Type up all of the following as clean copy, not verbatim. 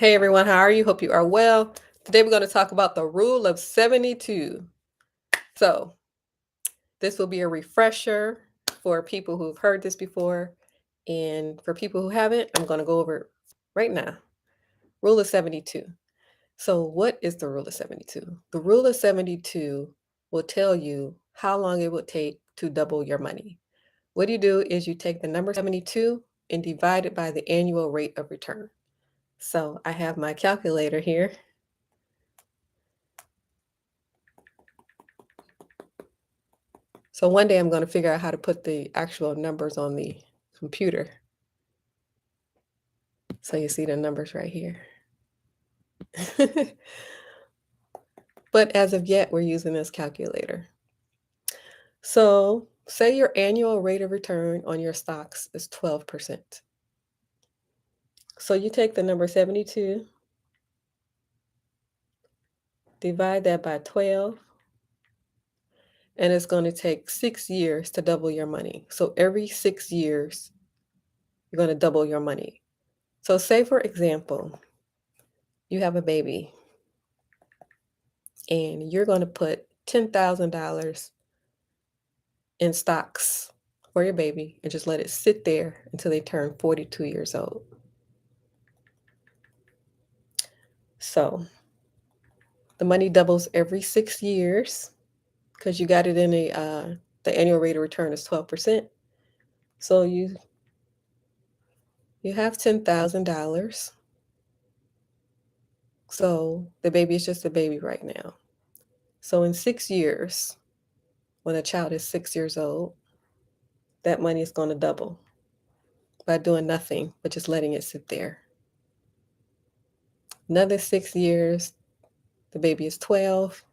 Hey everyone, how are you? Hope you are well. Today we're going to talk about the rule of 72. So, this will be a refresher for people who've heard this before. And for people who haven't, I'm going to go over it right now. Rule of 72. So, what is the rule of 72? The rule of 72 will tell you how long it will take to double your money. What you do is you take the number 72 and divide it by the annual rate of return. So, I have my calculator here. So one day I'm going to figure out how to put the actual numbers on the computer. So you see the numbers right here. But as of yet, we're using this calculator. So say your annual rate of return on your stocks is 12%. So you take the number 72, divide that by 12, and it's going to take 6 years to double your money. So every 6 years, you're going to double your money. So say, for example, you have a baby and you're going to put $10,000 in stocks for your baby and just let it sit there until they turn 42 years old. So the money doubles every 6 years because you got it in the annual rate of return is 12%. So you have $10,000. So the baby is just a baby right now. So in 6 years, when a child is 6 years old, that money is going to double by doing nothing but just letting it sit there. Another 6 years, the baby is 12.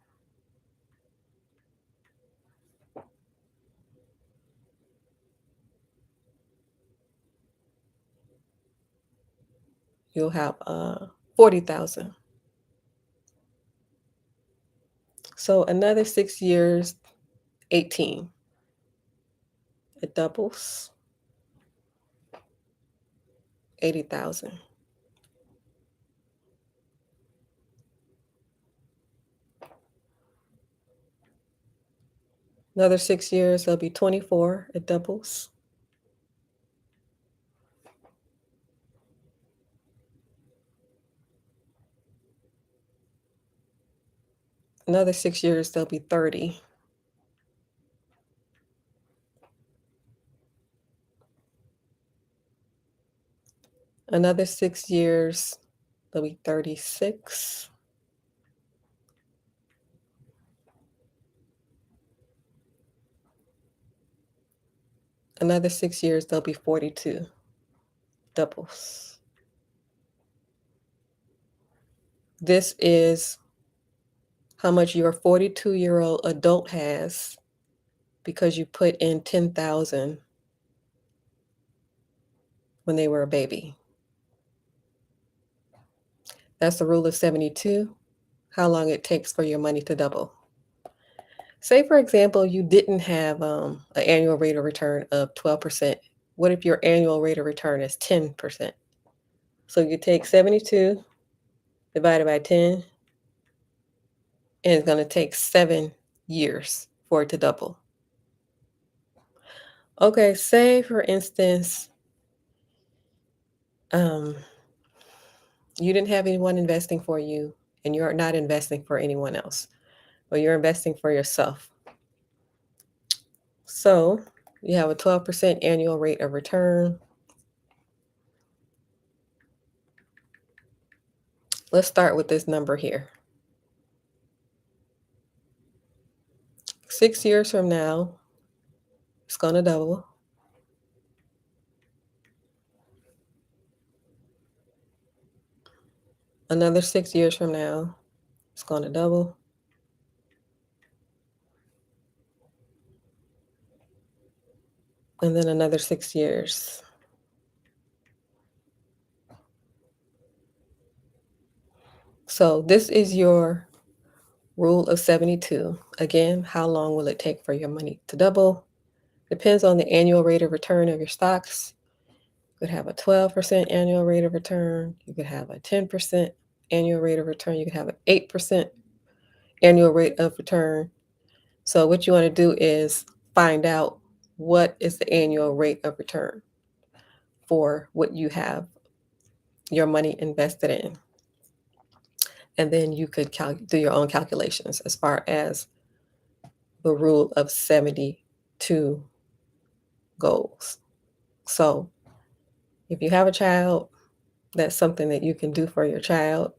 You'll have 40,000. So another 6 years, 18. It doubles, 80,000. Another 6 years, it'll be 24. It doubles. Another 6 years, there'll be 30. Another 6 years, there'll be 36. Another 6 years, there'll be 42. Doubles. This is how much your 42-year-old adult has because you put in 10,000 when they were a baby. That's the rule of 72, how long it takes for your money to double. Say, for example, you didn't have an annual rate of return of 12%. What if your annual rate of return is 10%? So you take 72 divided by 10, and it's going to take 7 years for it to double. Okay, say, for instance, you didn't have anyone investing for you, and you're not investing for anyone else, but you're investing for yourself. So you have a 12% annual rate of return. Let's start with this number here. 6 years from now, it's going to double. Another 6 years from now, it's going to double. And then another 6 years. So this is your rule of 72. Again, how long will it take for your money to double? Depends on the annual rate of return of your stocks. You could have a 12% annual rate of return. You could have a 10% annual rate of return. You could have an 8% annual rate of return. So what you want to do is find out what is the annual rate of return for what you have your money invested in. And then you could do your own calculations as far as the rule of 72 goals. So if you have a child, that's something that you can do for your child.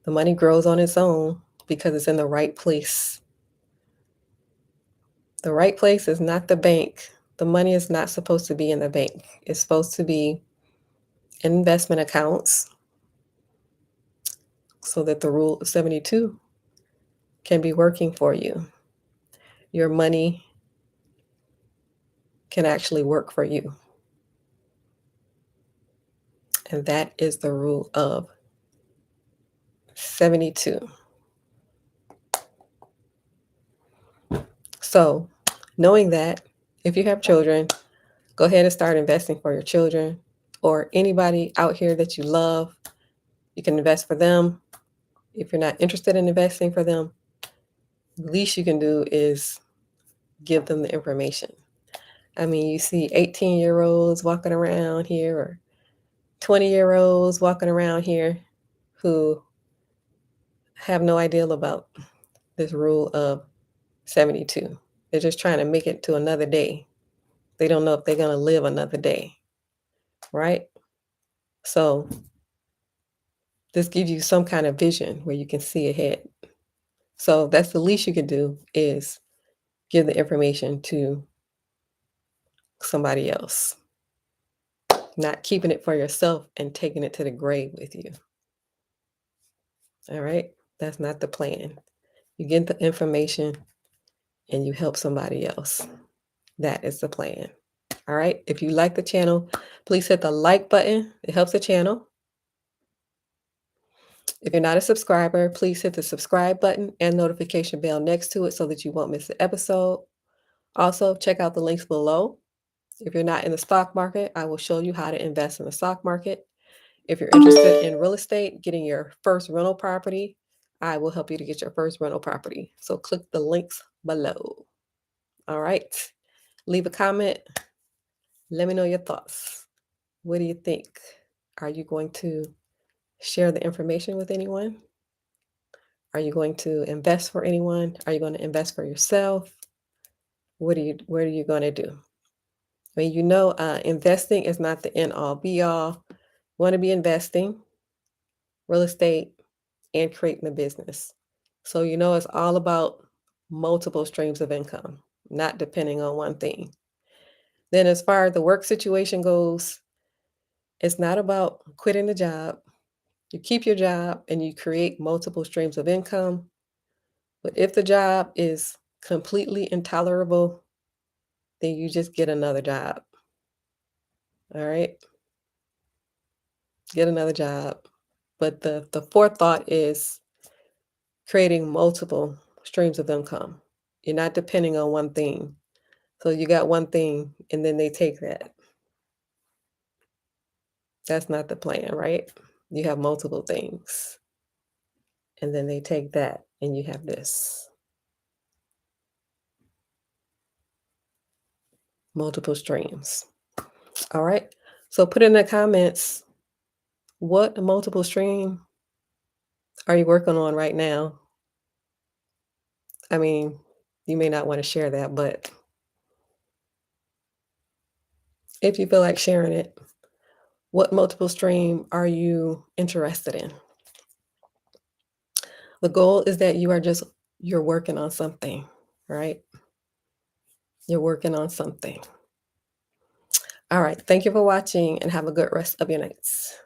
The money grows on its own because it's in the right place. The right place is not the bank. The money is not supposed to be in the bank. It's supposed to be in investment accounts so that the rule of 72 can be working for you. Your money can actually work for you. And that is the rule of 72. So, knowing that, if you have children, go ahead and start investing for your children or anybody out here that you love. You can invest for them. If you're not interested in investing for them, the least you can do is give them the information. I mean, you see 18-year-olds walking around here or 20-year-olds walking around here who have no idea about this rule of 72. They're just trying to make it to another day. They don't know if they're going to live another day, right? So this gives you some kind of vision where you can see ahead. So that's the least you can do is give the information to somebody else, not keeping it for yourself and taking it to the grave with you. All right? That's not the plan. You get the information and you help somebody else. That is the plan. All right? If you like the channel, please hit the like button. It helps the channel. If you're not a subscriber, please hit the subscribe button and notification bell next to it so that you won't miss the episode. Also, check out the links below. If you're not in the stock market, I will show you how to invest in the stock market. If you're interested in real estate, getting your first rental property, I will help you to get your first rental property. So click the links below. All right. Leave a comment. Let me know your thoughts. What do you think? Are you going to share the information with anyone? Are you going to invest for anyone? Are you going to invest for yourself? What are you going to do? I mean, investing is not the end all be all. You want to be investing, real estate, and creating a business. So it's all about multiple streams of income, not depending on one thing. Then as far as the work situation goes, it's not about quitting the job. You keep your job and you create multiple streams of income. But if the job is completely intolerable, then you just get another job. All right? Get another job. But the forethought is creating multiple streams of income. You're not depending on one thing. So you got one thing and then they take that. That's not the plan, right? You have multiple things. And then they take that and you have this. Multiple streams. All right. So put in the comments, what multiple stream are you working on right now? I mean, you may not want to share that, but if you feel like sharing it, what multiple stream are you interested in? The goal is that you're working on something, right? You're working on something. All right. Thank you for watching and have a good rest of your nights.